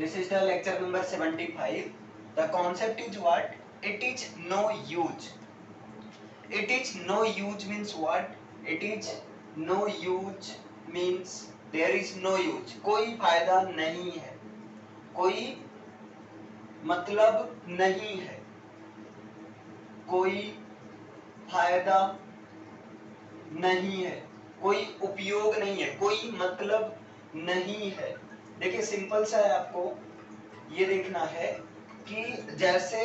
This is the lecture number 75. The concept is what? It is no use. It is no use means what? It is no use means there is no use. कोई फायदा नहीं है, कोई मतलब नहीं है, कोई फायदा नहीं है, कोई उपयोग नहीं है, कोई मतलब नहीं है। देखिए सिंपल सा है, आपको ये देखना है कि जैसे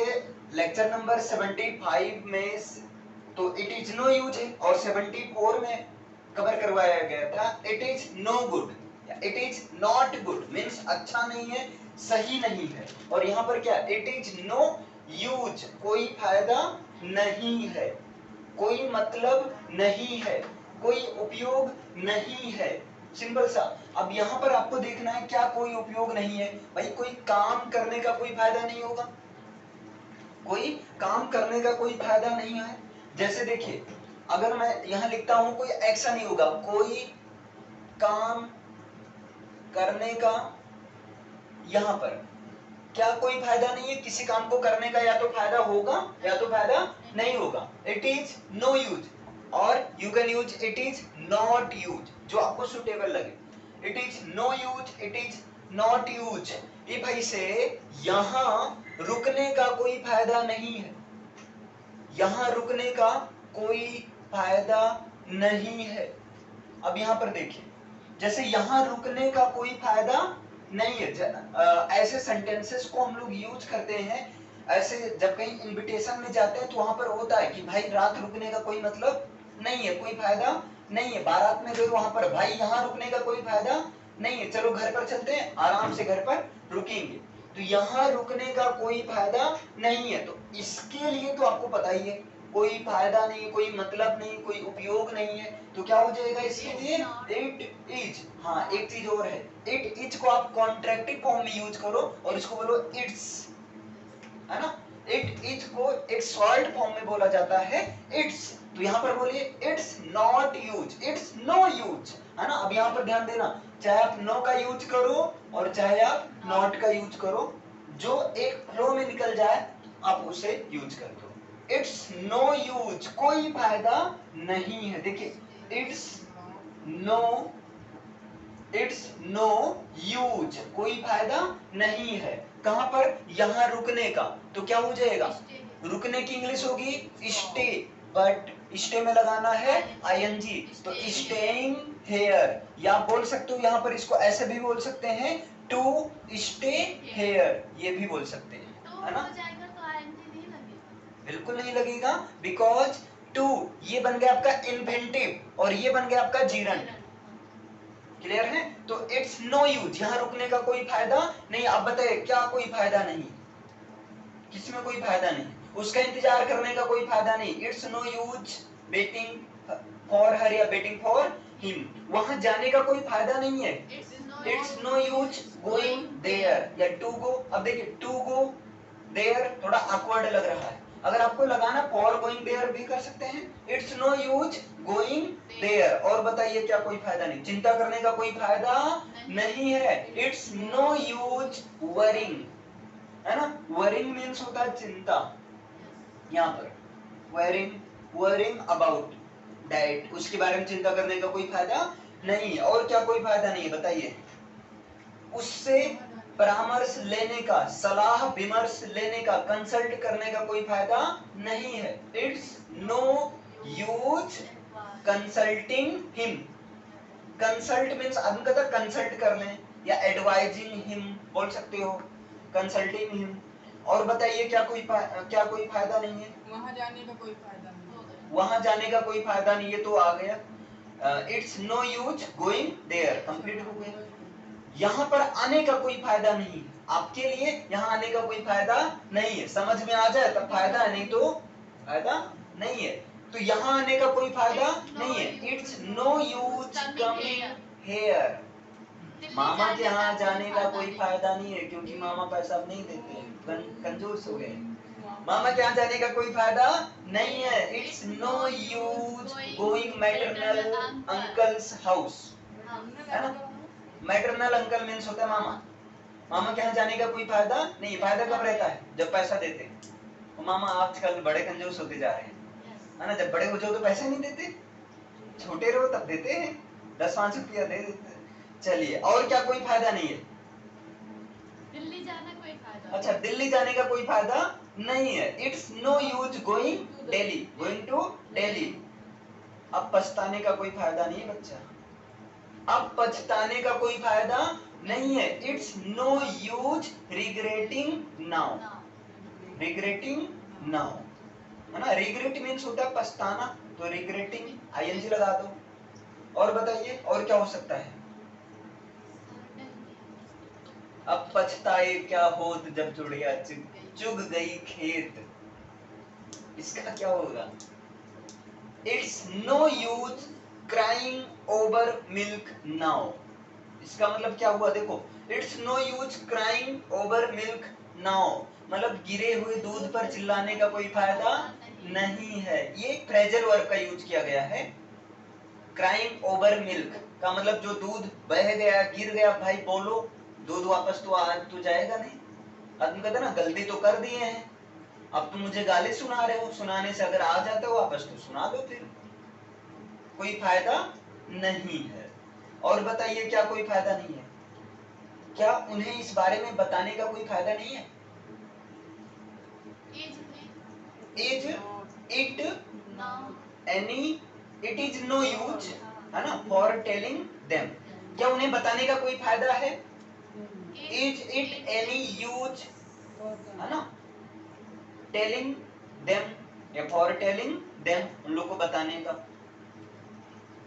लेक्चर नंबर 75 में तो इट इज नो यूज है और 74 में कवर करवाया गया था it is no good, it is not good means अच्छा नहीं है, सही नहीं है। और यहाँ पर क्या, इट इज नो यूज, कोई फायदा नहीं है, कोई मतलब नहीं है, कोई उपयोग नहीं है। सिंपल सा। अब यहाँ पर आपको देखना है क्या कोई उपयोग नहीं है, भाई कोई काम करने का कोई फायदा नहीं होगा, कोई काम करने का कोई फायदा नहीं है। जैसे देखिए अगर मैं यहाँ लिखता हूं कोई एक्शन नहीं होगा, कोई काम करने का, यहाँ पर क्या कोई फायदा नहीं है, किसी काम को करने का या तो फायदा होगा या तो फायदा नहीं होगा। इट इज नो यूज और you can use it is not use, जो आपको सुटेबल लगे। It is no use, it is not use. ये भाई से यहां रुकने का कोई फायदा नहीं है, यहां रुकने का कोई फायदा नहीं है। अब यहां पर देखिए जैसे यहां रुकने का कोई फायदा नहीं है, ऐसे सेंटेंसेस को हम लोग यूज करते हैं। ऐसे जब कहीं इनविटेशन में जाते हैं तो वहां पर होता है कि भाई रात रुकने का कोई मतलब नहीं है, कोई फायदा नहीं है। बारात में गए वहां पर भाई यहाँ रुकने का कोई फायदा नहीं है, चलो घर पर चलते हैं, आराम से घर पर रुकेंगे। तो यहाँ रुकने का कोई फायदा नहीं है, तो इसके लिए तो आपको पता ही है कोई फायदा नहीं, कोई मतलब नहीं, कोई उपयोग नहीं है, तो क्या हो जाएगा इसके लिए? It is. हाँ एक चीज और है, इट इज को आप कॉन्ट्रैक्टिव फॉर्म में यूज करो और इसको बोलो इट्स, है ना। इट इज को एक शॉर्ट फॉर्म में बोला जाता है इट्स, तो यहाँ पर बोलिए it's not use, it's no use, है ना। अब यहाँ पर ध्यान देना, चाहे आप नो का यूज करो और चाहे आप नॉट का यूज करो, जो एक फ्लो में निकल जाए आप उसे यूज कर दो। इट्स नो यूज, कोई फायदा नहीं है। देखिए इट्स नो यूज, कोई फायदा नहीं है। कहां पर? यहां रुकने का, तो क्या हो जाएगा? रुकने की इंग्लिश होगी स्टे, बट स्टे में लगाना है आईएनजी, तो स्टेइंग हेयर। या आप बोल सकते हो यहाँ पर इसको ऐसे भी बोल सकते हैं टू स्टे हेयर, ये भी बोल सकते हैं, है ना। बिल्कुल नहीं लगेगा, बिकॉज टू ये बन गया आपका इन्वेंटिव और ये बन गया आपका जीरंड। क्लियर है? तो इट्स नो यूज, यहां रुकने का कोई फायदा नहीं। आप बताइए क्या कोई फायदा नहीं? किसमें कोई फायदा नहीं? उसका इंतजार करने का कोई फायदा नहीं। It's no use waiting for her या वेटिंग फॉर हिम, वहां जाने का कोई फायदा नहीं है। It's no use going there या टू गो। अब देखिए टू गो देयर थोड़ा awkward लग रहा है, अगर आपको लगाना फॉर गोइंग देयर भी कर सकते हैं। It's no use going there. और बताइए क्या कोई फायदा नहीं? चिंता करने का कोई फायदा नहीं है। इट्स नो यूज वरिंग, है ना। वरिंग मीन्स होता है चिंता, यहाँ पर वरिंग अबाउट दैट, उसके बारे में चिंता करने का कोई फायदा नहीं है। और क्या कोई फायदा नहीं है बताइए? उससे परामर्श लेने का, सलाह विमर्श लेने का, कंसल्ट करने का कोई फायदा नहीं है। It's no use consulting him. Consult means आदमी कहता है कंसल्ट कर लें, या एडवाइजिंग हिम बोल सकते हो, कंसल्टिंग हिम। और बताइए क्या कोई फायदा नहीं है? वहां जाने का कोई फायदा नहीं, वहां जाने का कोई फायदा नहीं है, तो आ गया it's no use going there, complete हो गया। यहाँ पर आने का कोई फायदा नहीं है, आपके लिए यहाँ आने का कोई फायदा नहीं है। समझ में आ जाए तब फायदा है, नहीं तो फायदा नहीं है। तो यहाँ आने का कोई फायदा नहीं है। It's no use coming here, मामा के यहाँ जाने का कोई फायदा नहीं है, क्योंकि मामा पैसा नहीं देते, कंजूस हो गए। मामा के यहाँ जाने का कोई फायदा नहीं है। It's no use going maternal uncle's house, है ना। मैटरनल अंकल मीन्स होता है मामा, मामा के यहाँ जाने का कोई फायदा नहीं। फायदा कब रहता है? जब पैसा देते हैं। तो मामा आजकल बड़े कंजूस होते जा रहे हैं, है ना। जब बड़े हो जाओ तो पैसा नहीं देते, छोटे रहो तब देते हैं, 10-5 रुपया दे देते हैं। चलिए, और क्या कोई फायदा नहीं है? दिल्ली जाना कोई फायदा? अच्छा, दिल्ली जाने का कोई फायदा नहीं है। It's no use going Delhi, going to Delhi. अब पछताने का कोई फायदा नहीं है बच्चा, अब पछताने का कोई फायदा नहीं है। It's no use regretting now, regretting now, है ना। रिग्रेट मीन्स होता है पछताना, तो रिग्रेटिंग आईएनजी लगा दो। और बताइए और क्या हो सकता है? अब पछताए क्या होत जब चुड़िया चुग गई खेत, इसका क्या होगा? It's no use crying over milk now. इसका मतलब क्या हुआ? देखो, it's no use crying over milk now, मतलब गिरे हुए दूध पर चिल्लाने का कोई फायदा नहीं है। ये फ्रेजल वर्ब का यूज किया गया है। क्राइंग ओवर मिल्क का मतलब जो दूध बह गया, गिर गया, भाई बोलो, दूध वापस तो आ तो जाएगा नहीं। आदमी कहता ना, गलती तो कर दिए हैं, अब तुम मुझे गाली सुना रहे हो, सुनाने से अगर आ जाते हो वापस तो सुना दो, फिर कोई फायदा नहीं है। और बताइए क्या कोई फायदा नहीं है? क्या उन्हें इस बारे में बताने का कोई फायदा नहीं है? Is it any, it is no use, है ना, फॉर टेलिंग देम। क्या उन्हें बताने का कोई फायदा है? इज इट एनी यूज, है ना, टेलिंग देम या फॉर टेलिंग देम, उन लोग को बताने का।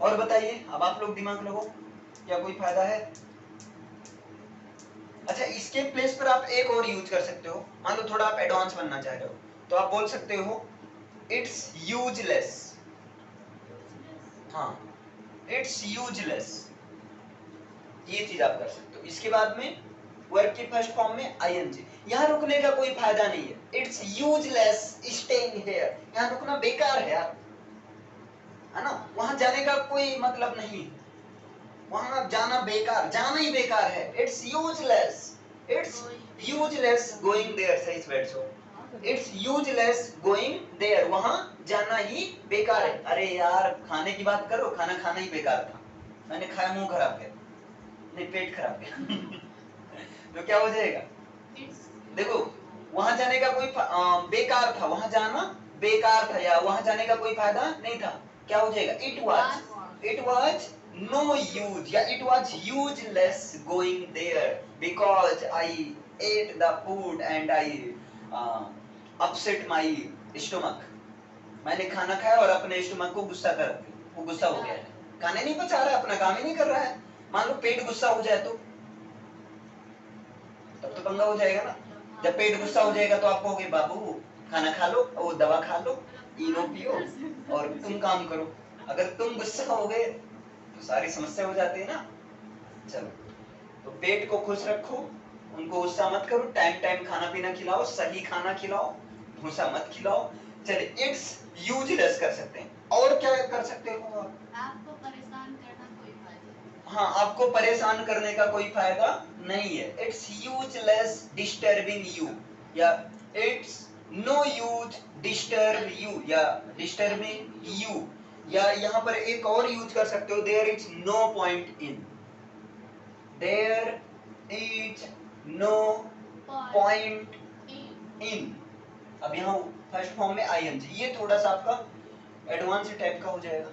और बताइए, अब आप लोग दिमाग लगाओ, क्या कोई फायदा है? अच्छा, इसके प्लेस पर आप एक और यूज कर सकते हो। मान लो थोड़ा आप एडवांस बनना चाह रहे हो, तो आप बोल सकते हो इट्स यूजलेस। हाँ, इट्स यूजलेस, ये चीज आप कर सकते हो। इसके बाद में वर्ब की फर्स्ट फॉर्म में आईएनजी। यहाँ रुकने का कोई फायदा नहीं है। इट्स यूजलेस स्टेइंग हियर, यहाँ रुकना बेकार है यार, है ना। वहां जाने का कोई मतलब नहीं, वहां जाना बेकार, जाना ही बेकार है। It's useless, it's useless going there, सही से बैठो। इट्स यूजलेस गोइंग देयर, वहां जाना ही बेकार है। अरे यार, खाने की बात करो, खाना खाना ही बेकार था, मैंने खाया, मुंह खराब गया, नहीं पेट खराब गया तो क्या हो जाएगा? देखो, वहां जाने का कोई बेकार था, वहां जाना बेकार था, या वहां जाने का कोई फायदा नहीं था। क्या हो जाएगा? इट वाज नो यूज, या it was useless going there because I ate the food and I upset my stomach. मैंने खाना खाया और अपने स्टमक को गुस्सा कर, वो गुस्सा हो गया है, खाने नहीं पचा रहा है, अपना काम ही नहीं कर रहा है। मान लो पेट गुस्सा हो जाए तो तब तो पंगा हो जाएगा ना। जब पेट गुस्सा हो जाएगा तो आप कहोगे बाबू खाना खा लो, वो दवा खा लो, इनो पियो और तुम काम करो। अगर तुम गुस्सा हो गए तो सारी समस्या हो जाती है ना। चलो, तो पेट को खुश रखो, उनको गुस्सा मत करो, टाइम टाइम खाना पीना खिलाओ, सही खाना खिलाओ, भूसा मत खिलाओ। चलिए, इट्स यूजलेस कर सकते हैं। और क्या कर सकते हो? आपको परेशान करना कोई फायदा? हाँ, आपको परेशान करने का कोई फायदा नहीं है। इट्स यूजलेस डिस्टर्बिंग यू, या it's no use disturb you, या डिस्टर्बिंग यू, या यहाँ पर एक और यूज कर सकते हो, there is no point in, there is no point in. अब यहाँ फर्स्ट फॉर्म में आईएनजी, ये थोड़ा सा आपका एडवांस टाइप का हो जाएगा।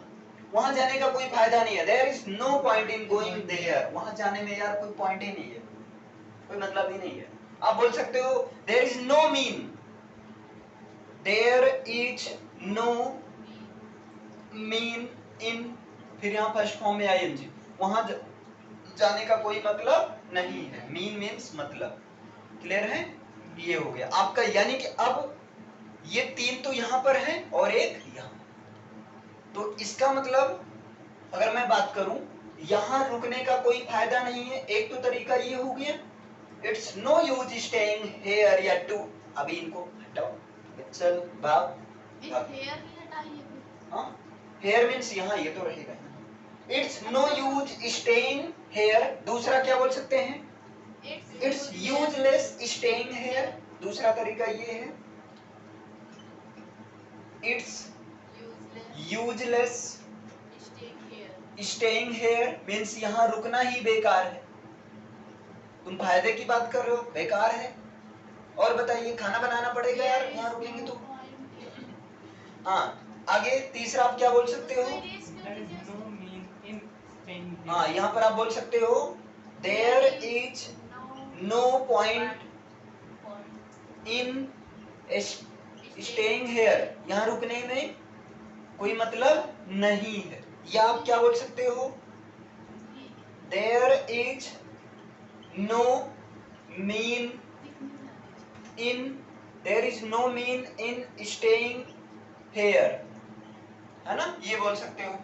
वहां जाने का कोई फायदा नहीं है, there is no point in going there, वहां जाने में यार कोई पॉइंट ही नहीं है, कोई मतलब ही नहीं है। आप बोल सकते हो there is no mean, there is no mean in, फिर यहाँ फर्स्ट फॉर्म में आईएनजी, वहां जाने का कोई मतलब नहीं है। मीन मीन्स मतलब, क्लियर है? ये हो गया आपका, यानी कि अब ये 3 तो यहां पर है और एक यहां, तो इसका मतलब अगर मैं बात करूं, यहां रुकने का कोई फायदा नहीं है। एक तो तरीका ये हो गया, it's no use staying here या टू, अभी इनको हटाओ, चल भाग, हेयर भी हटाइए। हाँ, हेयर मींस यहां ये तो रहेगा। It's no use staying here, दूसरा क्या बोल सकते हैं? इट्स यूजलेस स्टेइंग हेयर, दूसरा तरीका ये है it's useless staying here means यहाँ रुकना ही बेकार है। तुम फायदे की बात कर रहे हो, बेकार है। और बताइए, खाना बनाना पड़ेगा यार, यहाँ रुकेंगे तो। हाँ, आगे तीसरा आप क्या बोल सकते हो? हाँ, यहाँ पर आप बोल सकते हो there is no point in staying here, यहाँ रुकने में कोई मतलब नहीं है। या आप क्या बोल सकते हो? There is no mean in there is no mean in staying here, है ना, ये बोल सकते हो।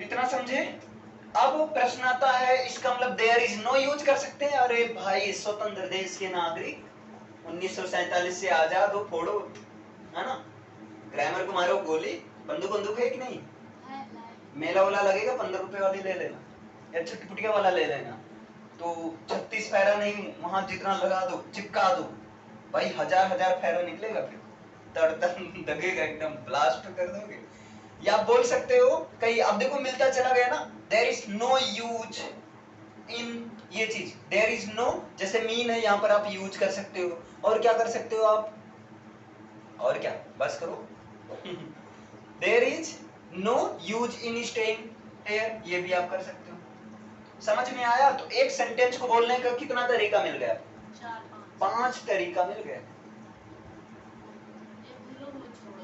इतना समझे? अब प्रश्न आता है, इसका मतलब देयर इज नो यूज कर सकते हैं। अरे भाई, स्वतंत्र देश के नागरिक, 1947 से आजाद हो, फोड़ो, है ना, ग्रामर को मारो गोली, बंदूक है कि नहीं? मेला वाला लगेगा, 15 रुपए वाली ले लेना या छुटपुटिया वाला ले लेना, तो 36 पैरा नहीं, वहां जितना लगा दो, चिपका दो भाई, हजार पैरा निकलेगा, फिर तड़ दगेगा, एकदम ब्लास्ट कर दोगे। या आप बोल सकते हो कहीं, अब देखो मिलता चला गया ना, there is no use in, ये चीज देयर इज नो, जैसे मीन है, यहाँ पर आप यूज कर सकते हो। और क्या कर सकते हो आप? और क्या, बस करो। There is no use in staying here, ये भी आप कर सकते हो। समझ में आया? तो एक सेंटेंस को बोलने का कितना तरीका मिल गया? 5 तरीका मिल गया,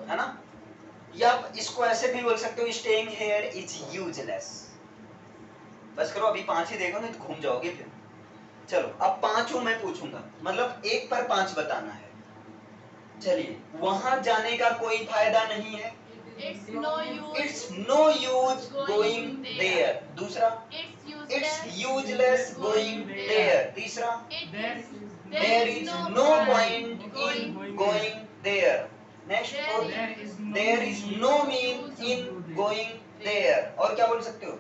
है ना। या आप इसको ऐसे भी बोल सकते हो, स्टेइंग हेयर इज यूजलेस। बस करो, अभी 5 ही देखो, नहीं तो घूम जाओगे फिर। चलो, अब 5 मैं पूछूंगा, मतलब 1 पर 5 बताना है। चलिए, वहां जाने का कोई फायदा नहीं है, it's no use going there. दूसरा, इट्स यूजलेस गोइंग देयर। तीसरा, there is no point in going there. Next, there is no mean in going there. और क्या बोल सकते हो?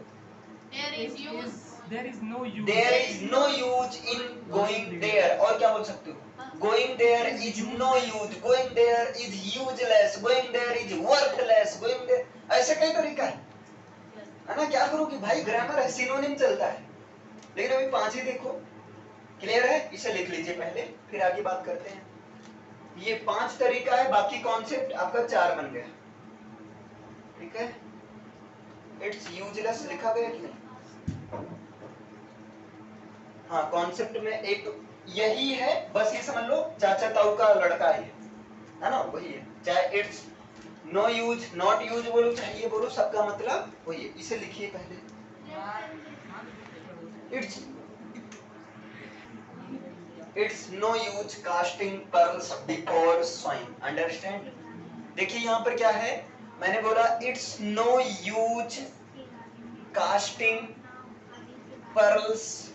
There is no use in going there. और क्या बोल सकते हो? Going there is no use, going there is useless, going there is worthless, going there, ऐसे कई तरीका है ना। क्या करो कि भाई ग्रामर है, सिनोनिम चलता है। लेकिन अभी 5 ही देखो, क्लियर है? इसे लिख लीजिए पहले, फिर आगे बात करते हैं। ये 5 तरीका है, बाकी कॉन्सेप्ट आपका 4 बन गया, ठीक है। इट्स यूजलेस लिखा गया कि नहीं? हाँ, कॉन्सेप्ट में एक यही है, बस ये समझ लो चाचा ताऊ का लड़का है ना, वही है। चाहे it's no use, not use बोलो, चाहे ये बोलो, सबका मतलब वही है। इसे लिखिए पहले, it's no use casting pearls before swine. Understand? देखिए यहाँ पर क्या है, मैंने बोला it's no use casting pearls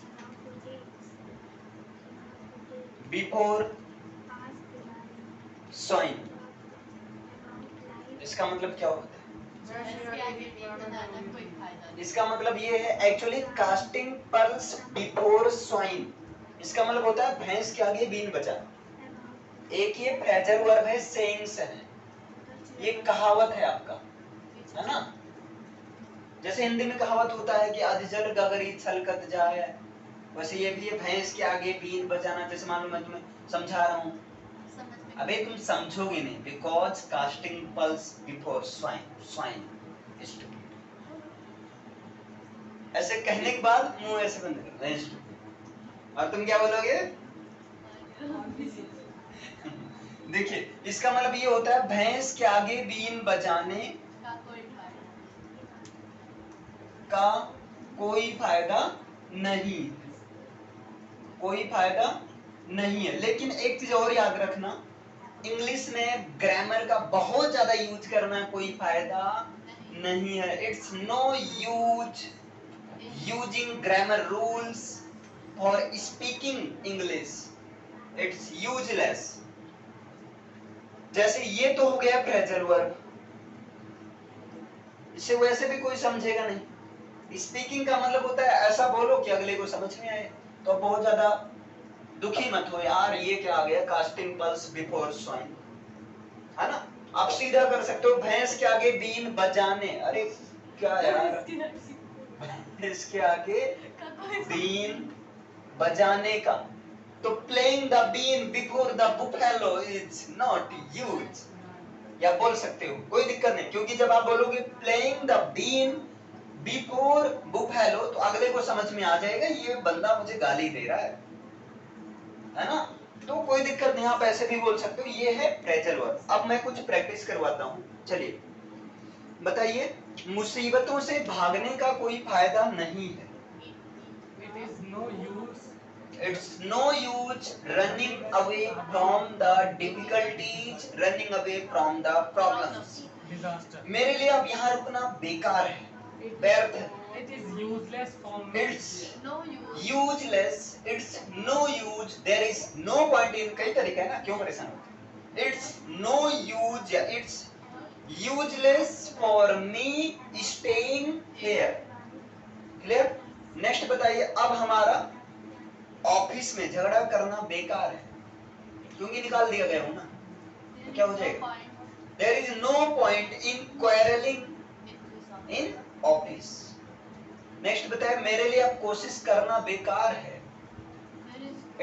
before swine. इसका मतलब क्या होता है? इसका मतलब ये है, actually casting pearls before swine, इसका मतलब होता है भैंस के आगे बीन बजाना। एक ये फ्रेजल वर्ब है, सेइंग्स है, ये कहावत है आपका, है ना। जैसे हिंदी में कहावत होता है कि आधि जल गगरी छलकत जाए, वैसे ये भी है, भैंस के आगे बीन बजाना। जैसे मान लो मैं तुम्हें समझा रहा हूँ, अबे तुम समझोगे नहीं, because casting pulse before swine, swine stupid. ऐसे कहने के बाद मुंह ऐसे बंद कर दे, स्टूपिड। और तुम क्या बोलोगे? देखिए, इसका मतलब ये होता है भैंस के आगे बीन बजाने का कोई फायदा नहीं, कोई फायदा नहीं है। लेकिन एक चीज और याद रखना, इंग्लिश में ग्रामर का बहुत ज्यादा यूज करना कोई फायदा नहीं है। It's no use using grammar rules for speaking English, it's useless. जैसे ये तो हो गया फ्रेजल वर्ब, इसे वैसे भी कोई समझेगा नहीं, स्पीकिंग का मतलब होता है ऐसा बोलो कि अगले को समझ में आए। तो बहुत ज्यादा दुखी मत हो यार, ये क्या आ गया कास्टिंग पल्स बिफोर स्वाइन, है ना। आप सीधा कर सकते हो भैंस के आगे बीन बजाने, अरे क्या यार, भैंस के आगे बीन बजाने का। तो playing the been before the buffalo is not use, या बोल सकते हो कोई दिक्कत नहीं, क्योंकि जब आप बोलोगे playing the been before buffalo तो अगले को समझ में आ जाएगा ये बंदा मुझे गाली दे रहा है ना। तो कोई दिक्कत नहीं, आप ऐसे भी बोल सकते हो। ये है फ्रेजल वर्ब। अब मैं कुछ प्रैक्टिस करवाता हूँ, चलिए बताइए। मुसीबतों से भागने का कोई फायदा नहीं है। It's no use running away from the difficulties, running away from the problems. मेरे लिए अब यहाँ रुकना बेकार है, व्यर्थ है। It is useless for me. It's No use. useless. It's no use. There is no point in, कई तरीके है ना, क्यों परेशान होते? It's no use या it's useless for me staying here. Clear? Next बताइए, अब हमारा ऑफिस में झगड़ा करना बेकार है, क्योंकि निकाल दिया गया हूं ना, तो क्या हो जाएगा? There is no point in quarreling in office. Next बताए, मेरे लिए अब कोशिश करना बेकार है।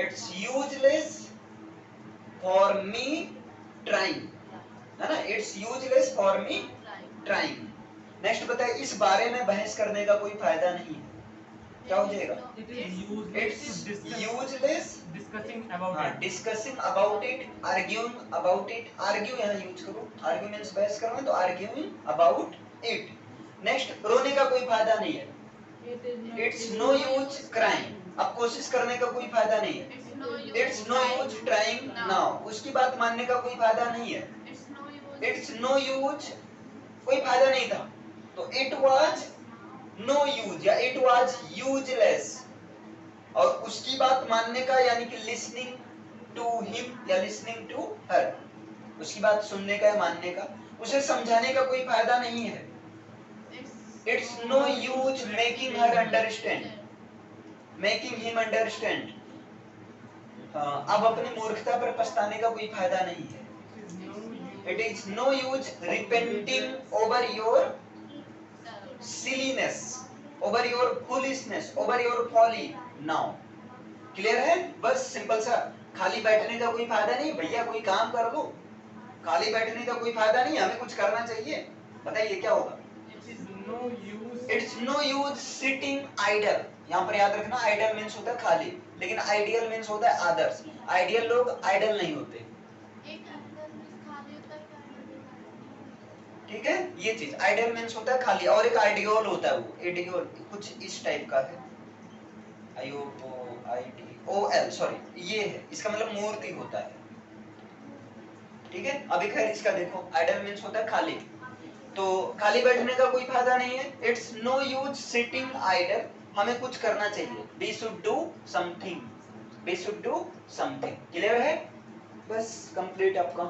It's useless for me trying, है ना। It's useless for me trying. Next बताए, इस बारे में बहस करने का कोई फायदा नहीं है, क्या हो जाएगा? It's useless Discussing about it. discussing about it, arguing about it. argue यहाँ यूज करो, argue means बहस करना, तो arguing about it. नेक्स्ट, रोने का कोई फायदा नहीं है। It's no use crying. अब कोशिश करने का कोई फायदा नहीं है। It's no use trying now. उसकी बात मानने का कोई फायदा नहीं है। It's no use, कोई फायदा नहीं था, तो it was no use या it was useless। और उसकी बात मानने का यानी कि listening to him या listening to her, उसकी बात सुनने का या मानने का, उसे समझाने का कोई फायदा नहीं है। It's no use making her understand, making him understand। अब अपनी मूर्खता पर पछताने का कोई फायदा नहीं है। It is no use repenting over your silliness, over your foolishness, over your folly now. Clear है? बस सिंपल सा, खाली बैठने का कोई फायदा नहीं भैया, कोई काम कर लो। खाली बैठने का कोई फायदा नहीं, हमें कुछ करना चाहिए। बताइए क्या होगा? It's no use sitting idle। यहाँ पर याद रखना, idle means होता है खाली, लेकिन ideal means होता है आदर्श। आइडियल लोग idle नहीं होते, ठीक है। ये चीज आइडियल मीन्स होता है खाली, और एक आइडियोल होता है, वो आइडियोल कुछ इस टाइप का है, IOOIDOL सॉरी, ये है, इसका मतलब मूर्ति होता है, ठीक है। अभी खैर इसका देखो, आइडियल मीन्स होता है खाली, तो खाली बैठने का कोई फायदा नहीं है। It's no use sitting idle, हमें कुछ करना चाहिए। We should do something, we should do something. Clear है? बस कंप्लीट आपका।